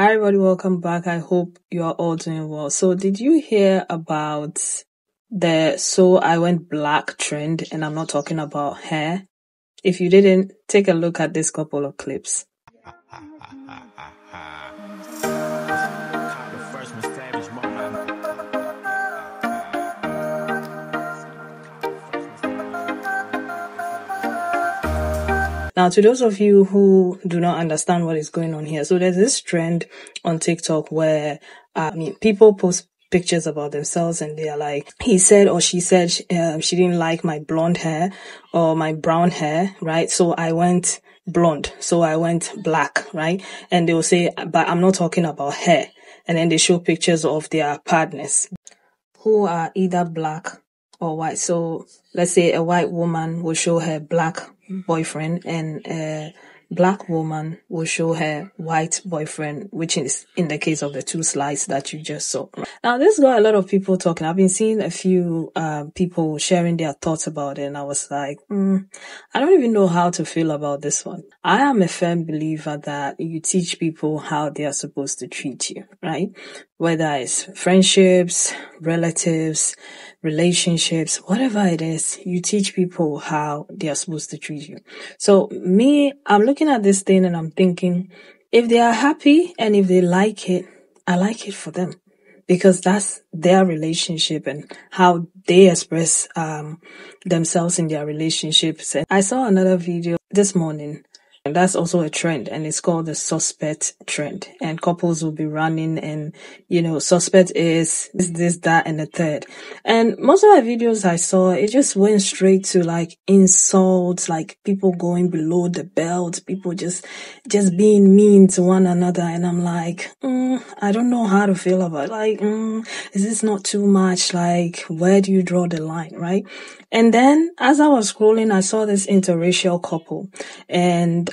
Hi, everybody, welcome back. I hope you are all doing well. So, did you hear about the "so I went black" trend? And I'm not talking about hair. If you didn't, take a look at this couple of clips. Now, to those of you who do not understand what is going on here, so there's this trend on TikTok where, people post pictures about themselves and they are like, he said or she said she didn't like my blonde hair or my brown hair, right? So I went blonde. So I went black, right? And they will say, but I'm not talking about hair. And then they show pictures of their partners who are either black or white. So let's say a white woman will show her black boyfriend and a black woman will show her white boyfriend, which is in the case of the two slides that you just saw. Now, this got a lot of people talking. I've been seeing a few people sharing their thoughts about it, and I was like, I don't even know how to feel about this one. I am a firm believer that you teach people how they are supposed to treat you, right? Whether it's friendships, relatives, relationships, whatever it is, you teach people how they are supposed to treat you. So me, I'm looking at this thing and I'm thinking, if they are happy and if they like it, I like it for them. Because that's their relationship and how they express themselves in their relationships. And I saw another video this morning. And that's also a trend, and it's called the suspect trend. And couples will be running and, suspect is this, that, and the third. And most of the videos I saw, it just went straight to like insults, like people going below the belt, people just being mean to one another. And I'm like, I don't know how to feel about it. Like, is this not too much? Like, where do you draw the line, right? And then as I was scrolling, I saw this interracial couple, and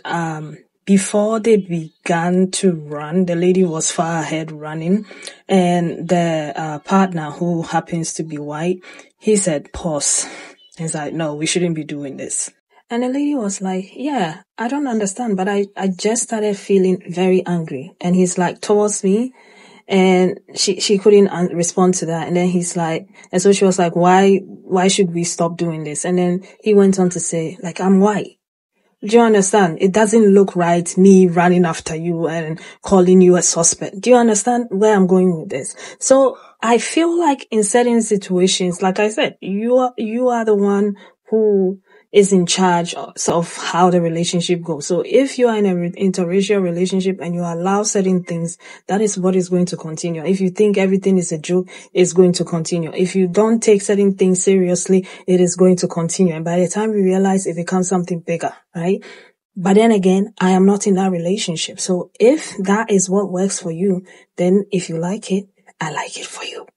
before they began to run, the lady was far ahead running, and the partner, who happens to be white, he said, pause. He's like, no, we shouldn't be doing this. And the lady was like, yeah, I don't understand, but I just started feeling very angry. And he's like, towards me. And she couldn't respond to that. And then he's like, and so she was like, why should we stop doing this? And then he went on to say, like, I'm white. Do you understand? It doesn't look right, me running after you and calling you a suspect. Do you understand where I'm going with this? So I feel like in certain situations, like I said, you are the one who is in charge of how the relationship goes. So if you are in an interracial relationship and you allow certain things, that is what is going to continue. If you think everything is a joke, it's going to continue. If you don't take certain things seriously, it is going to continue. And by the time you realize, it becomes something bigger, right? But then again, I am not in that relationship. So if that is what works for you, then if you like it, I like it for you.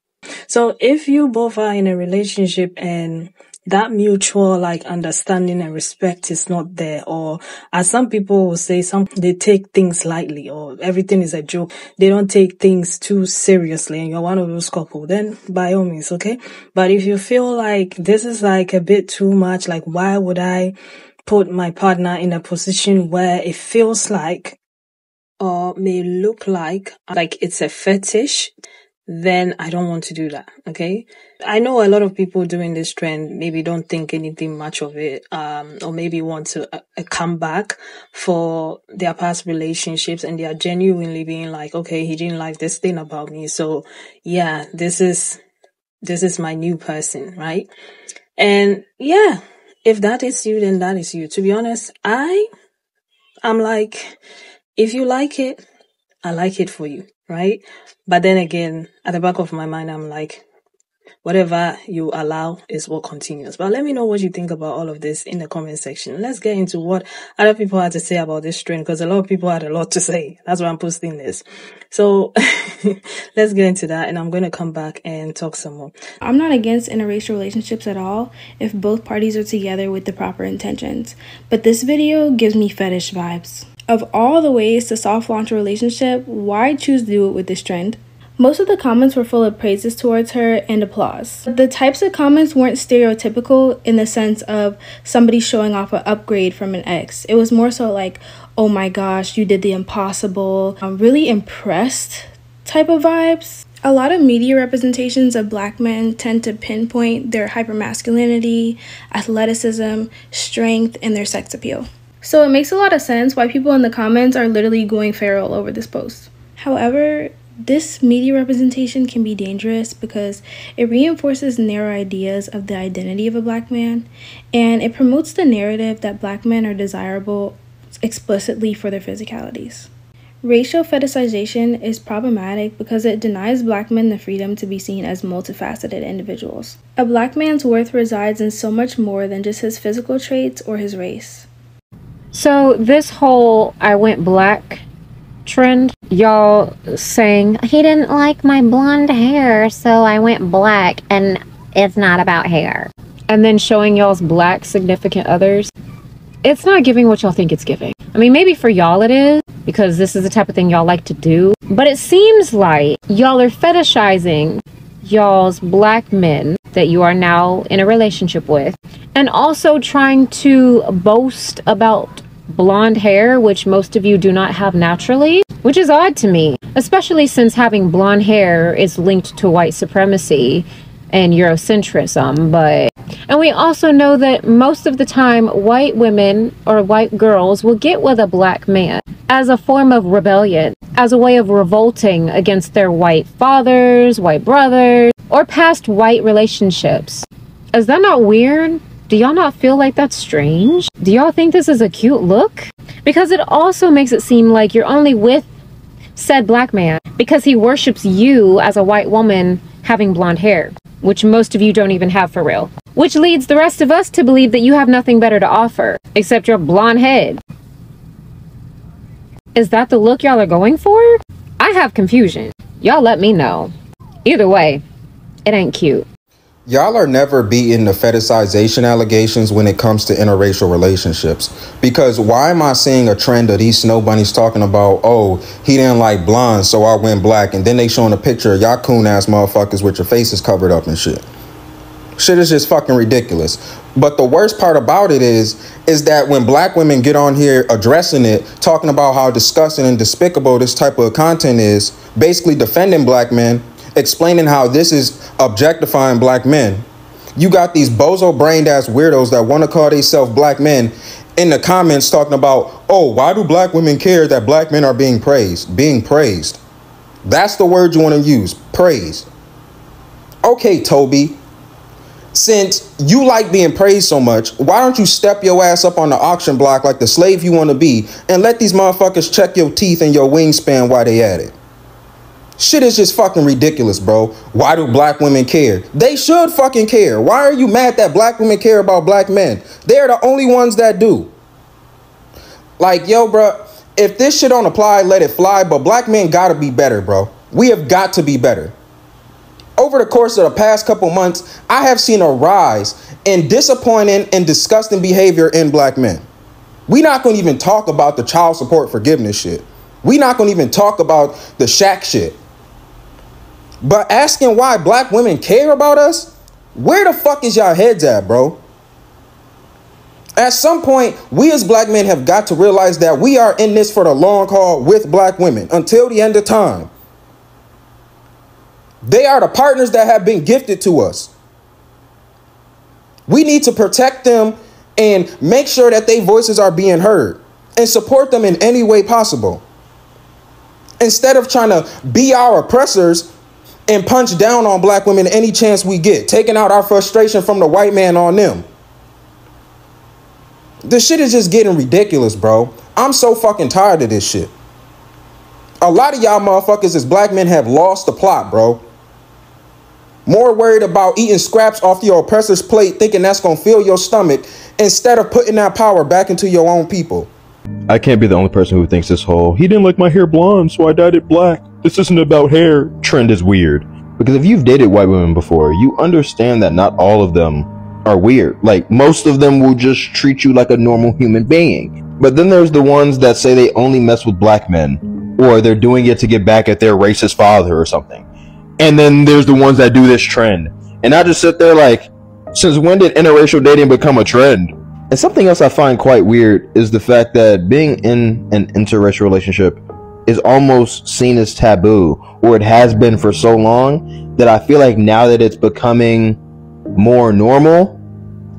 So if you both are in a relationship and that mutual understanding and respect is not there, or as some people will say, they take things lightly or everything is a joke, they don't take things too seriously, and you're one of those couple, then by all means, okay? But if you feel like this is like a bit too much, like why would I put my partner in a position where it feels like or may look like it's a fetish, then I don't want to do that, okay? I know a lot of people doing this trend maybe don't think anything much of it, or maybe want to come back for their past relationships, and they are genuinely being like, okay, he didn't like this thing about me, so yeah, this is my new person, right? And yeah, if that is you, then that is you. To be honest, I'm like, if you like it, I like it for you, right? But then again, at the back of my mind, I'm like, whatever you allow is what continues. But let me know what you think about all of this in the comment section. Let's get into what other people had to say about this trend, because a lot of people had a lot to say. That's why I'm posting this. So let's get into that, and I'm going to come back and talk some more. I'm not against interracial relationships at all if both parties are together with the proper intentions. But this video gives me fetish vibes. Of all the ways to soft launch a relationship, why choose to do it with this trend? Most of the comments were full of praises towards her and applause. The types of comments weren't stereotypical in the sense of somebody showing off an upgrade from an ex. It was more so like, oh my gosh, you did the impossible. I'm really impressed type of vibes. A lot of media representations of Black men tend to pinpoint their hypermasculinity, athleticism, strength, and their sex appeal. So it makes a lot of sense why people in the comments are literally going feral over this post. However, this media representation can be dangerous because it reinforces narrow ideas of the identity of a Black man, and it promotes the narrative that Black men are desirable explicitly for their physicalities. Racial fetishization is problematic because it denies Black men the freedom to be seen as multifaceted individuals. A Black man's worth resides in so much more than just his physical traits or his race. So this whole I went black trend, y'all saying he didn't like my blonde hair, so I went black, and it's not about hair, and then showing y'all's Black significant others, it's not giving what y'all think it's giving. I mean, maybe for y'all it is, because this is the type of thing y'all like to do, but it seems like y'all are fetishizing y'all's Black men that you are now in a relationship with, and also trying to boast about blonde hair, which most of you do not have naturally, which is odd to me, especially since having blonde hair is linked to white supremacy and Eurocentrism. And we also know that most of the time white women or white girls will get with a Black man as a form of rebellion, as a way of revolting against their white fathers, white brothers, or past white relationships. Is that not weird? Do y'all not feel like that's strange? Do y'all think this is a cute look? Because it also makes it seem like you're only with said Black man because he worships you as a white woman having blonde hair, which most of you don't even have for real. Which leads the rest of us to believe that you have nothing better to offer except your blonde head. Is that the look y'all are going for? I have confusion. Y'all let me know. Either way, it ain't cute. Y'all are never beating the fetishization allegations when it comes to interracial relationships. Because why am I seeing a trend of these snow bunnies talking about, oh, he didn't like blonde, so I went black, and then they showing a picture of y'all coon-ass motherfuckers with your faces covered up and shit. Shit is just fucking ridiculous. But the worst part about it is that when Black women get on here addressing it, talking about how disgusting and despicable this type of content is, basically defending Black men, explaining how this is objectifying Black men. You got these bozo-brained ass weirdos that want to call themselves Black men in the comments talking about, oh, why do Black women care that Black men are being praised? Being praised. That's the word you want to use, praise. Okay, Toby, since you like being praised so much, why don't you step your ass up on the auction block like the slave you want to be and let these motherfuckers check your teeth and your wingspan while they at it? Shit is just fucking ridiculous, bro. Why do Black women care? They should fucking care. Why are you mad that Black women care about Black men? They're the only ones that do. Like, yo, bro, if this shit don't apply, let it fly. But Black men gotta be better, bro. We have got to be better. Over the course of the past couple months, I have seen a rise in disappointing and disgusting behavior in Black men. We're not going to even talk about the child support forgiveness shit. We're not going to even talk about the Shaq shit. But asking why Black women care about us? Where the fuck is y'all heads at, bro? At some point, we as Black men have got to realize that we are in this for the long haul with Black women until the end of time. They are the partners that have been gifted to us. We need to protect them and make sure that their voices are being heard and support them in any way possible. Instead of trying to be our oppressors and punch down on Black women any chance we get, taking out our frustration from the white man on them. This shit is just getting ridiculous, bro. I'm so fucking tired of this shit. A lot of y'all motherfuckers as Black men have lost the plot, bro. More worried about eating scraps off your oppressor's plate, thinking that's gonna fill your stomach, instead of putting that power back into your own people. I can't be the only person who thinks this whole, he didn't like my hair blonde, so I dyed it black, this isn't about hair, trend is weird. Because if you've dated white women before, you understand that not all of them are weird. Like, most of them will just treat you like a normal human being. But then there's the ones that say they only mess with Black men, or they're doing it to get back at their racist father or something. And then there's the ones that do this trend. And I just sit there like, since when did interracial dating become a trend? And something else I find quite weird is the fact that being in an interracial relationship is almost seen as taboo, or it has been for so long that I feel like now that it's becoming more normal,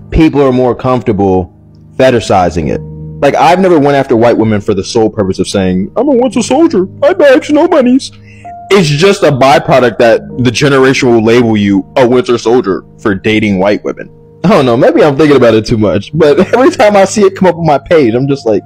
people are more comfortable fetishizing it. Like, I've never went after white women for the sole purpose of saying, I'm a once a soldier, I bags no bunnies. It's just a byproduct that the generation will label you a winter soldier for dating white women. I don't know, maybe I'm thinking about it too much, but every time I see it come up on my page, I'm just like,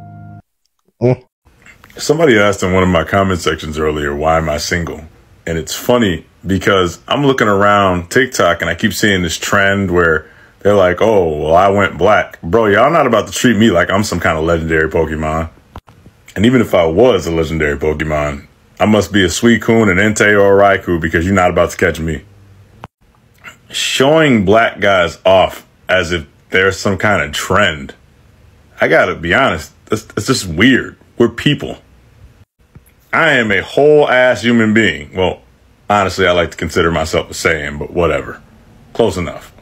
Somebody asked in one of my comment sections earlier, why am I single? And it's funny because I'm looking around TikTok and I keep seeing this trend where they're like, oh, well, I went black. Bro, y'all not about to treat me like I'm some kind of legendary Pokemon. And even if I was a legendary Pokemon, I must be a Suicune, an Entei, or a Raikou because you're not about to catch me. Showing black guys off as if there's some kind of trend. I gotta be honest, it's just weird. We're people. I am a whole ass human being. Well, honestly, I like to consider myself a Saiyan, but whatever. Close enough.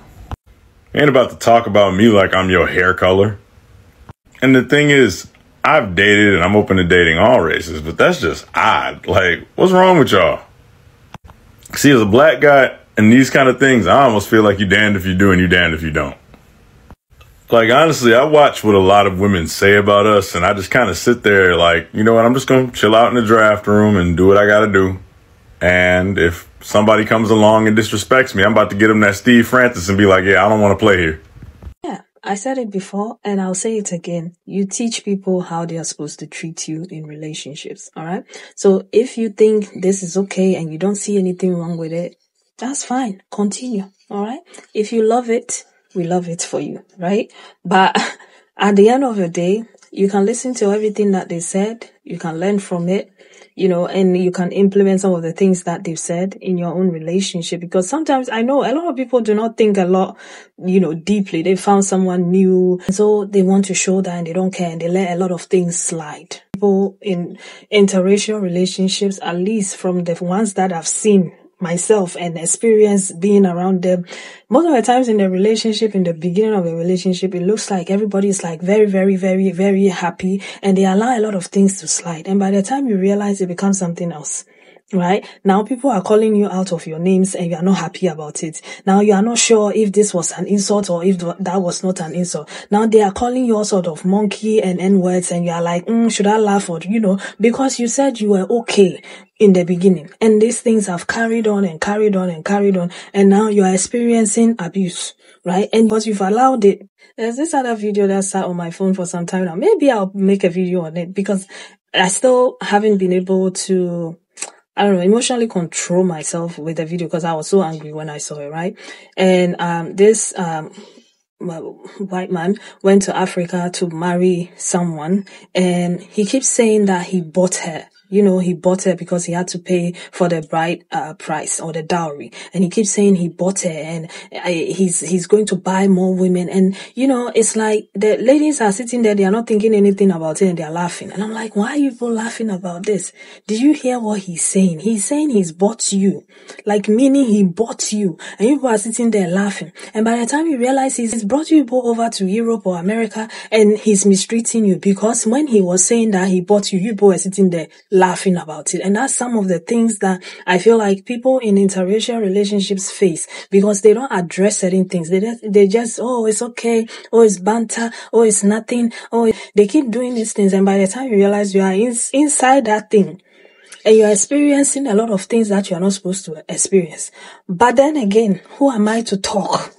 You ain't about to talk about me like I'm your hair color. And the thing is, I've dated and I'm open to dating all races, but that's just odd. Like, what's wrong with y'all? See, as a black guy and these kind of things, I almost feel like you damned if you do and you damned if you don't. Like, honestly, I watch what a lot of women say about us, and I just kind of sit there like, you know what, I'm just going to chill out in the draft room and do what I got to do. And if somebody comes along and disrespects me, I'm about to get them that Steve Francis and be like, yeah, I don't want to play here. Yeah, I said it before and I'll say it again. You teach people how they are supposed to treat you in relationships, all right? So if you think this is okay and you don't see anything wrong with it, that's fine. Continue, all right? If you love it, we love it for you, right? But at the end of the day, you can listen to everything that they said. You can learn from it, and you can implement some of the things that they've said in your own relationship. Because sometimes I know a lot of people do not think a lot, deeply. They found someone new. So they want to show that and they don't care and they let a lot of things slide. People in interracial relationships, at least from the ones that I've seen myself and experience being around them, most of the times in the relationship, in the beginning of a relationship, it looks like everybody is like very, very, very, very happy and they allow a lot of things to slide. And by the time you realize, it becomes something else. Right? Now people are calling you out of your names and you are not happy about it. Now you are not sure if this was an insult or if that was not an insult. Now they are calling you all sort of monkey and N-words and you are like, should I laugh or, because you said you were okay in the beginning. And these things have carried on and carried on and carried on. And now you are experiencing abuse, right? And because you've allowed it. There's this other video that sat on my phone for some time now. Maybe I'll make a video on it because I still haven't been able to, emotionally control myself with the video because I was so angry when I saw it, right? And this white man went to Africa to marry someone and he keeps saying that he bought her. He bought her because he had to pay for the bride price or the dowry. And he keeps saying he bought her and he's going to buy more women. And, it's like the ladies are sitting there, they are not thinking anything about it and they're laughing. And I'm like, why are you people laughing about this? Did you hear what he's saying? He's saying he's bought you. Like, meaning he bought you. And you people are sitting there laughing. And by the time you realize he's brought you people over to Europe or America and he's mistreating you because when he was saying that he bought you, you people were sitting there laughing about it. And that's some of the things that I feel like people in interracial relationships face because they don't address certain things. They just, oh, it's okay. Oh, it's banter. Oh, it's nothing. Oh, they keep doing these things. And by the time you realize you are inside that thing and you're experiencing a lot of things that you're not supposed to experience. But then again, who am I to talk?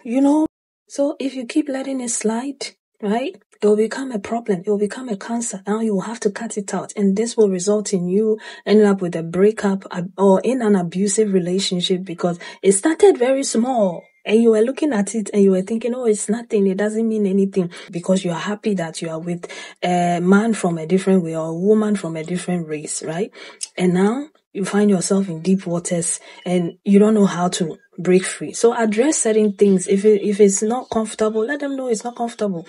So if you keep letting it slide, right? It will become a problem. It will become a cancer. Now you will have to cut it out. And this will result in you ending up with a breakup or in an abusive relationship because it started very small. And you were looking at it and you were thinking, oh, it's nothing. It doesn't mean anything because you are happy that you are with a man from a different way or a woman from a different race, right? And now you find yourself in deep waters and you don't know how to break free. So address certain things. If it's not comfortable, let them know it's not comfortable.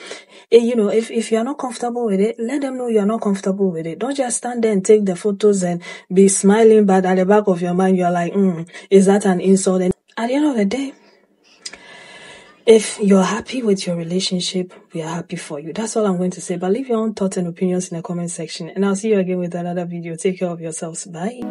If you're not comfortable with it, let them know you're not comfortable with it. Don't just stand there and take the photos and be smiling, but at the back of your mind, you're like, is that an insult? And at the end of the day, if you're happy with your relationship, we are happy for you. That's all I'm going to say. But leave your own thoughts and opinions in the comment section. And I'll see you again with another video. Take care of yourselves. Bye.